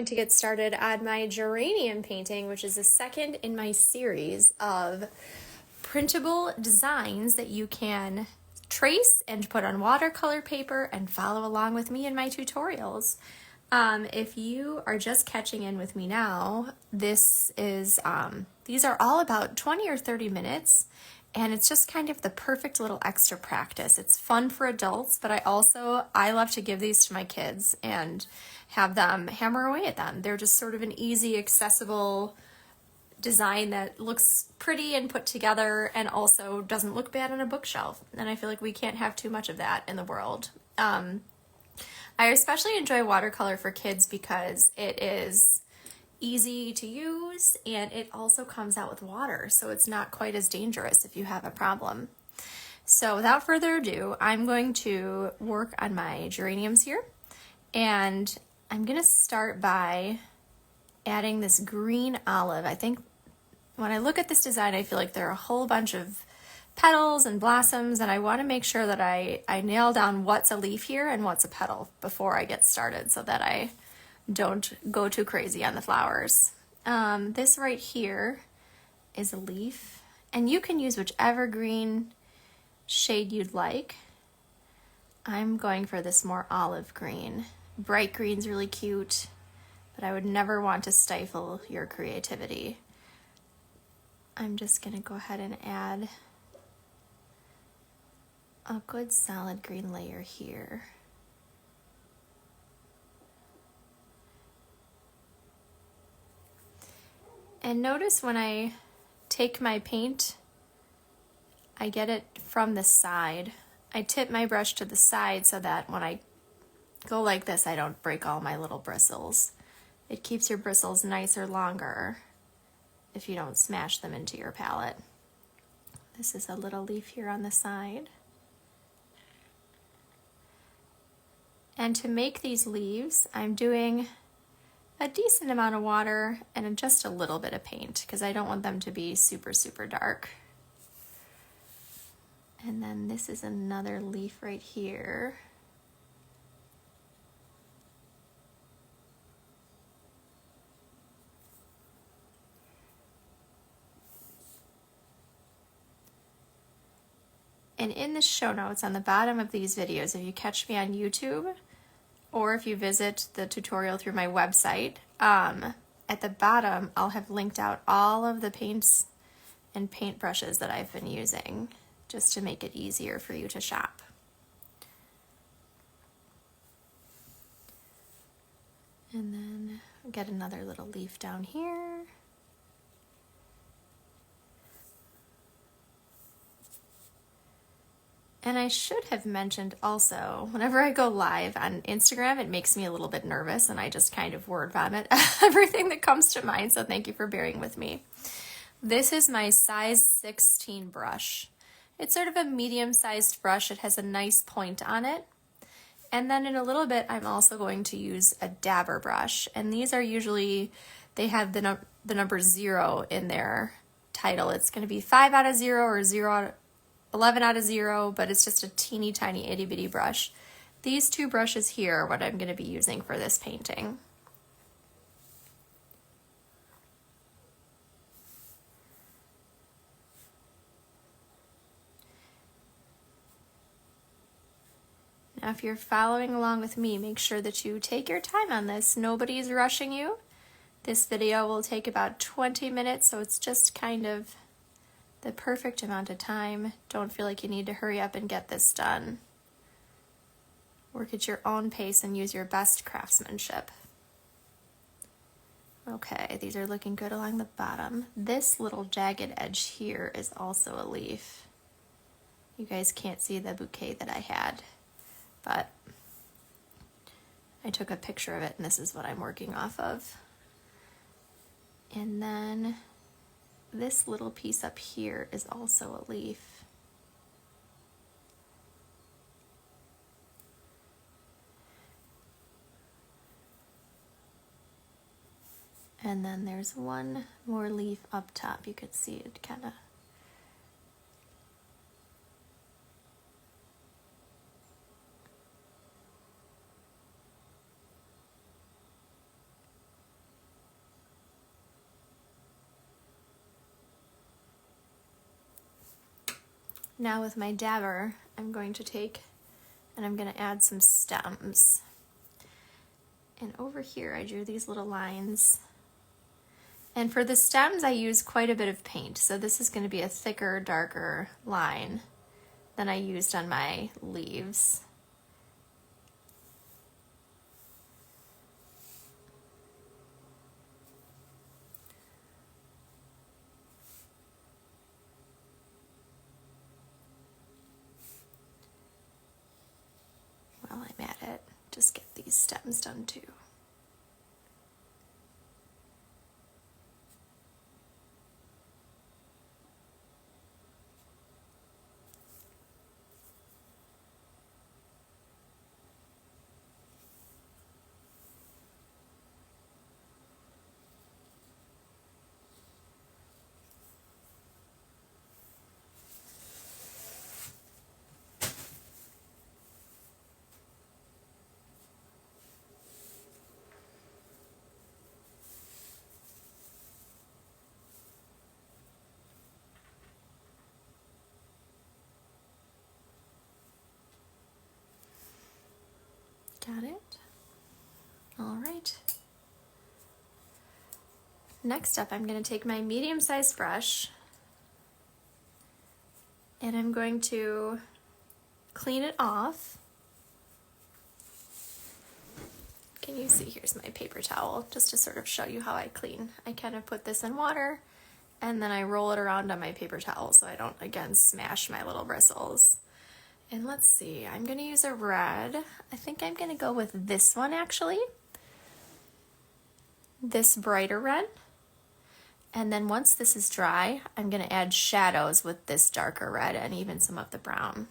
To get started on my geranium painting, which is the second in my series of printable designs that you can trace and put on watercolor paper and follow along with me in my tutorials. If you are just catching in with me now, these are all about 20 or 30 minutes, and it's just kind of the perfect little extra practice. It's fun for adults, but I love to give these to my kids and have them hammer away at them. They're just sort of an easy, accessible design that looks pretty and put together and also doesn't look bad on a bookshelf. And I feel like we can't have too much of that in the world. I especially enjoy watercolor for kids because it is easy to use and it also comes out with water, so it's not quite as dangerous if you have a problem. So without further ado, I'm going to work on my geraniums here, and I'm gonna start by adding this green olive. I think when I look at this design, I feel like there are a whole bunch of petals and blossoms, and I want to make sure that I nail down what's a leaf here and what's a petal before I get started so that I don't go too crazy on the flowers. This right here is a leaf, and you can use whichever green shade you'd like. I'm going for this more olive green. Bright green's really cute, but I would never want to stifle your creativity. I'm just gonna go ahead and add a good solid green layer here. And notice when I take my paint, I get it from the side. I tip my brush to the side so that when I go like this, I don't break all my little bristles. It keeps your bristles nicer longer if you don't smash them into your palette. This is a little leaf here on the side. And to make these leaves, I'm doing a decent amount of water and just a little bit of paint because I don't want them to be super, super dark. And then this is another leaf right here. And in the show notes on the bottom of these videos, if you catch me on YouTube, or if you visit the tutorial through my website, at the bottom I'll have linked out all of the paints and paintbrushes that I've been using, just to make it easier for you to shop. And then get another little leaf down here. And I should have mentioned also, whenever I go live on Instagram, it makes me a little bit nervous and I just kind of word vomit everything that comes to mind, so thank you for bearing with me. This is my size 16 brush. It's sort of a medium-sized brush. It has a nice point on it. And then in a little bit, I'm also going to use a dabber brush. And these are usually, they have the number 0 in their title. It's going to be 5 out of 0 or 11 out of 0, but it's just a teeny tiny itty bitty brush. These two brushes here are what I'm going to be using for this painting. Now, if you're following along with me, make sure that you take your time on this. Nobody's rushing you. This video will take about 20 minutes, so it's just kind of the perfect amount of time. Don't feel like you need to hurry up and get this done. Work at your own pace and use your best craftsmanship. Okay, these are looking good along the bottom. This little jagged edge here is also a leaf. You guys can't see the bouquet that I had, but I took a picture of it and this is what I'm working off of. And then this little piece up here is also a leaf. And then there's one more leaf up top. You could see it kind of. Now with my dabber, I'm going to take and I'm going to add some stems. And over here I drew these little lines. And for the stems I use quite a bit of paint, so this is going to be a thicker, darker line than I used on my leaves. While I'm at it, just get these stems done too. Got it? All right. Next up, I'm going to take my medium-sized brush and I'm going to clean it off. Can you see? Here's my paper towel, just to sort of show you how I clean. I kind of put this in water and then I roll it around on my paper towel so I don't, again, smash my little bristles. And let's see, I'm going to use a red. I think I'm going to go with this one actually. This brighter red. And then once this is dry, I'm going to add shadows with this darker red and even some of the brown.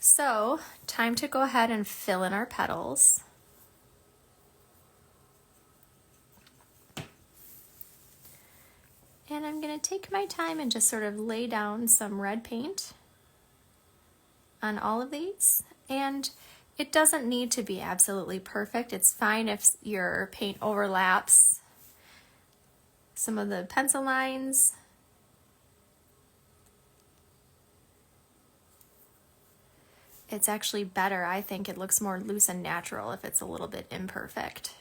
So, time to go ahead and fill in our petals. And I'm going to take my time and just sort of lay down some red paint on all of these, and it doesn't need to be absolutely perfect. It's fine if your paint overlaps some of the pencil lines. It's actually better, I think it looks more loose and natural if it's a little bit imperfect.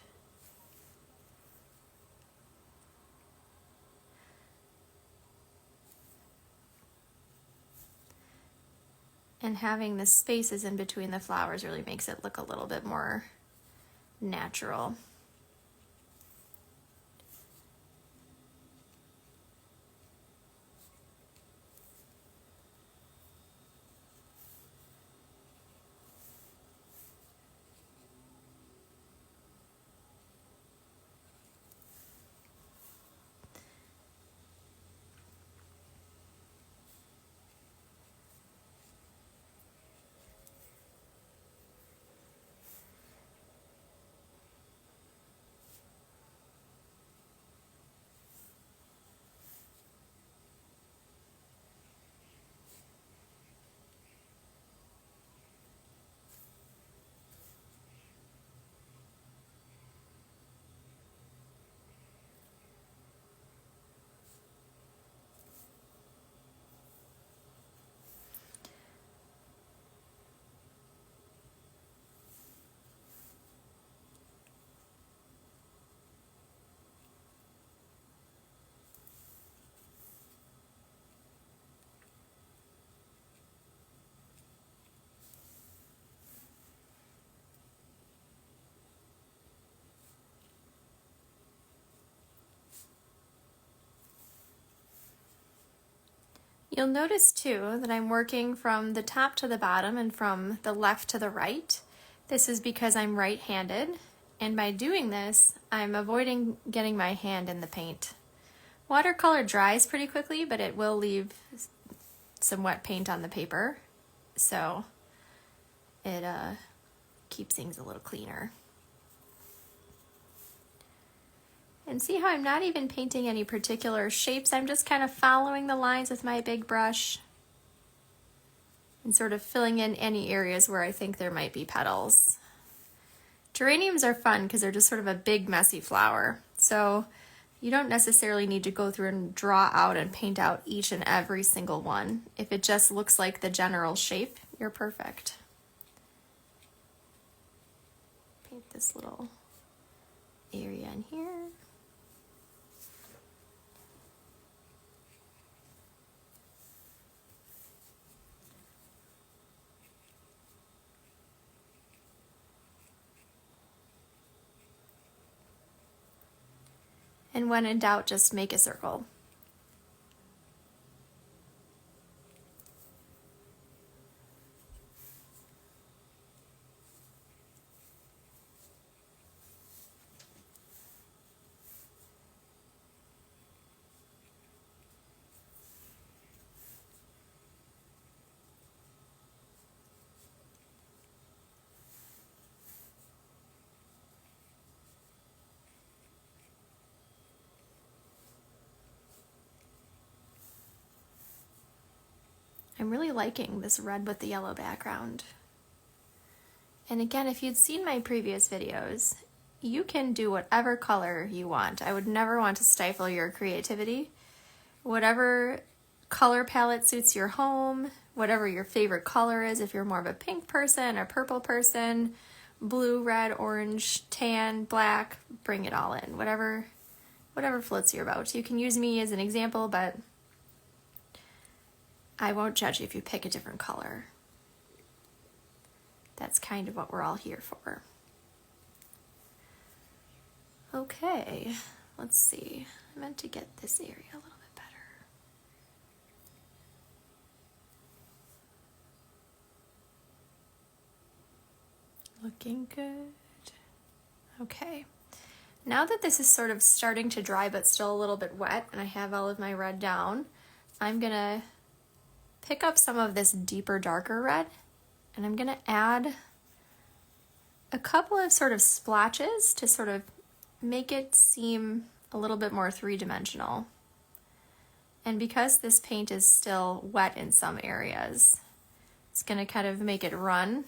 And having the spaces in between the flowers really makes it look a little bit more natural. You'll notice too that I'm working from the top to the bottom and from the left to the right. This is because I'm right-handed, and by doing this, I'm avoiding getting my hand in the paint. Watercolor dries pretty quickly, but it will leave some wet paint on the paper, so it keeps things a little cleaner. And see how I'm not even painting any particular shapes, I'm just kind of following the lines with my big brush and sort of filling in any areas where I think there might be petals. Geraniums are fun because they're just sort of a big messy flower. So You don't necessarily need to go through and draw out and paint out each and every single one. If it just looks like the general shape, you're perfect. Paint this little area in here. And when in doubt, just make a circle. I'm really liking this red with the yellow background. And again, if you'd seen my previous videos, you can do whatever color you want. I would never want to stifle your creativity. Whatever color palette suits your home, whatever your favorite color is, if you're more of a pink person, a purple person, blue, red, orange, tan, black, bring it all in. Whatever floats your boat. You can use me as an example, but I won't judge you if you pick a different color. That's kind of what we're all here for. Okay, let's see. I meant to get this area a little bit better. Looking good. Okay. Now that this is sort of starting to dry but still a little bit wet and I have all of my red down, I'm gonna pick up some of this deeper, darker red, and I'm gonna add a couple of sort of splotches to sort of make it seem a little bit more three-dimensional. And because this paint is still wet in some areas, it's gonna kind of make it run.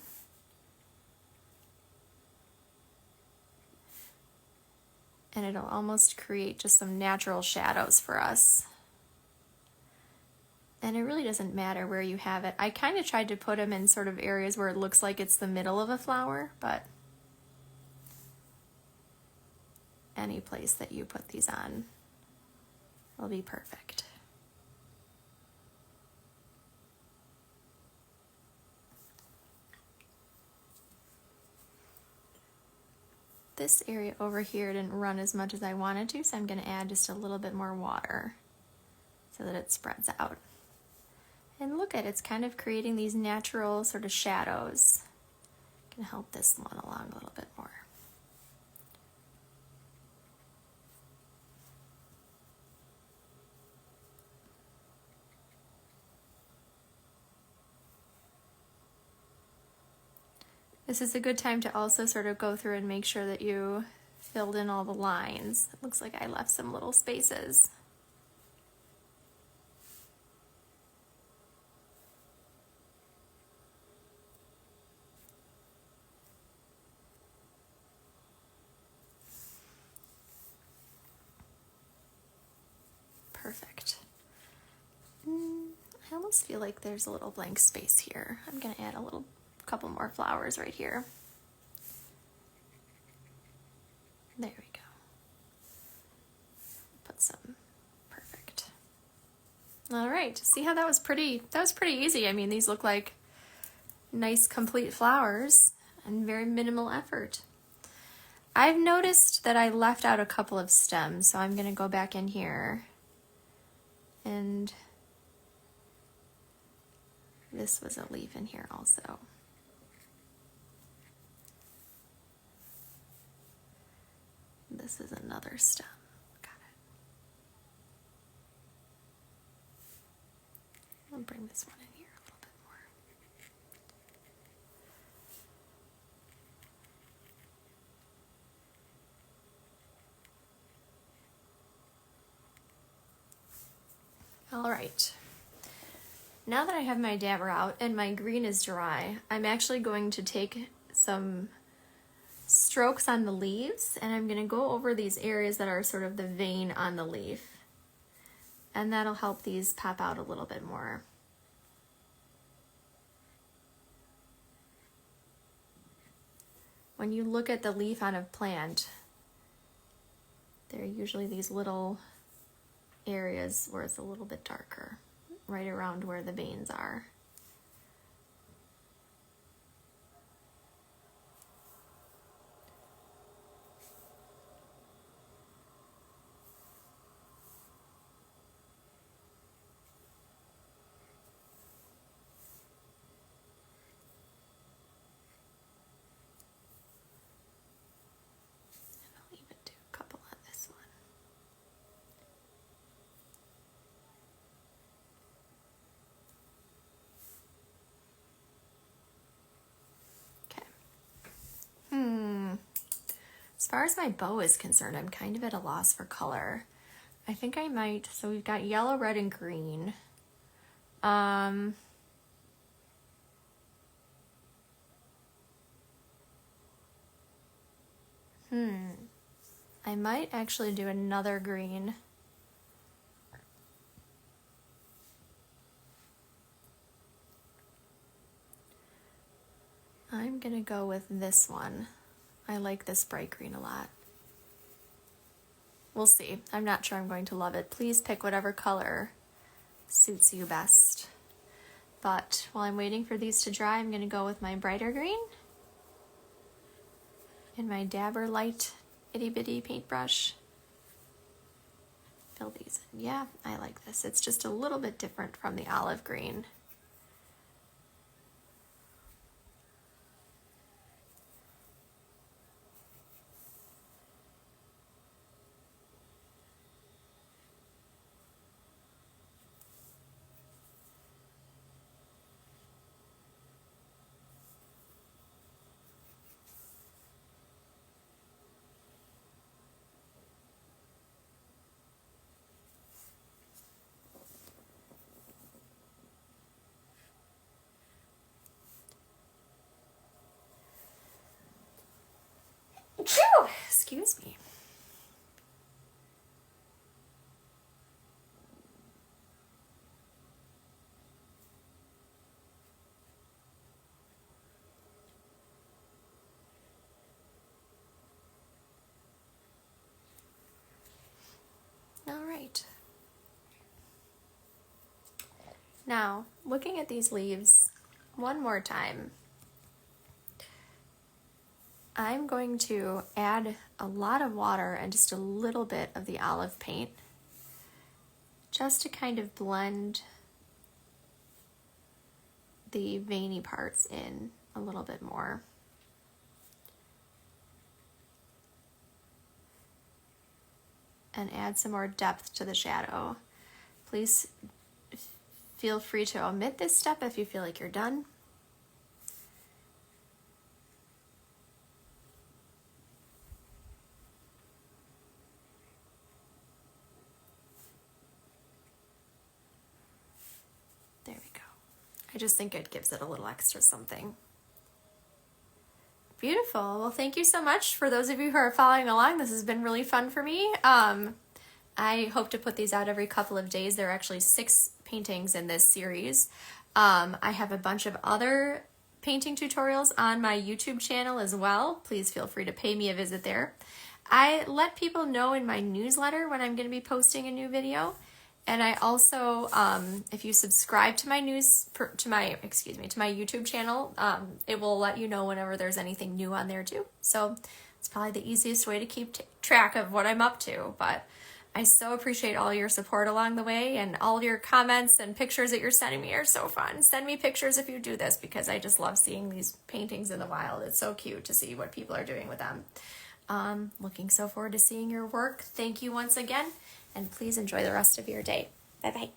And it'll almost create just some natural shadows for us. And it really doesn't matter where you have it. I kind of tried to put them in sort of areas where it looks like it's the middle of a flower, but any place that you put these on will be perfect. This area over here didn't run as much as I wanted to, so I'm going to add just a little bit more water so that it spreads out. And look at it, it's kind of creating these natural sort of shadows. Can help this one along a little bit more. This is a good time to also sort of go through and make sure that you filled in all the lines. It looks like I left some little spaces. Perfect. I almost feel like there's a little blank space here. I'm going to add a couple more flowers right here. There we go. Put some. Perfect. All right. See how that was pretty easy. I mean, these look like nice complete flowers and very minimal effort. I've noticed that I left out a couple of stems, so I'm going to go back in here. And this was a leaf in here also. This is another stem. Got it. I'll bring this one in here a little bit more. All right. Now that I have my dabber out and my green is dry, I'm actually going to take some strokes on the leaves, and I'm gonna go over these areas that are sort of the vein on the leaf. And that'll help these pop out a little bit more. When you look at the leaf on a plant, there are usually these little areas where it's a little bit darker, right around where the veins are. As far as my bow is concerned, I'm kind of at a loss for color. I think I might, so we've got yellow, red, and green. I might actually do another green. I'm gonna go with this one. I like this bright green a lot. We'll see. I'm not sure I'm going to love it. Please pick whatever color suits you best. But while I'm waiting for these to dry, I'm gonna go with my brighter green and my Dabber Light itty bitty paintbrush. Fill these in. Yeah, I like this. It's just a little bit different from the olive green. Phew, excuse me. All right. Now, looking at these leaves one more time, I'm going to add a lot of water and just a little bit of the olive paint just to kind of blend the veiny parts in a little bit more. And add some more depth to the shadow. Please feel free to omit this step if you feel like you're done. There we go. I just think it gives it a little extra something. Beautiful. Well, thank you so much for those of you who are following along. This has been really fun for me. I hope to put these out every couple of days. There are actually 6 paintings in this series. I have a bunch of other painting tutorials on my YouTube channel as well. Please feel free to pay me a visit there. I let people know in my newsletter when I'm going to be posting a new video. And I also, if you subscribe to my YouTube channel, it will let you know whenever there's anything new on there too. So it's probably the easiest way to keep track of what I'm up to. But I so appreciate all your support along the way, and all of your comments and pictures that you're sending me are so fun. Send me pictures if you do this, because I just love seeing these paintings in the wild. It's so cute to see what people are doing with them. Looking so forward to seeing your work. Thank you once again. And please enjoy the rest of your day. Bye-bye.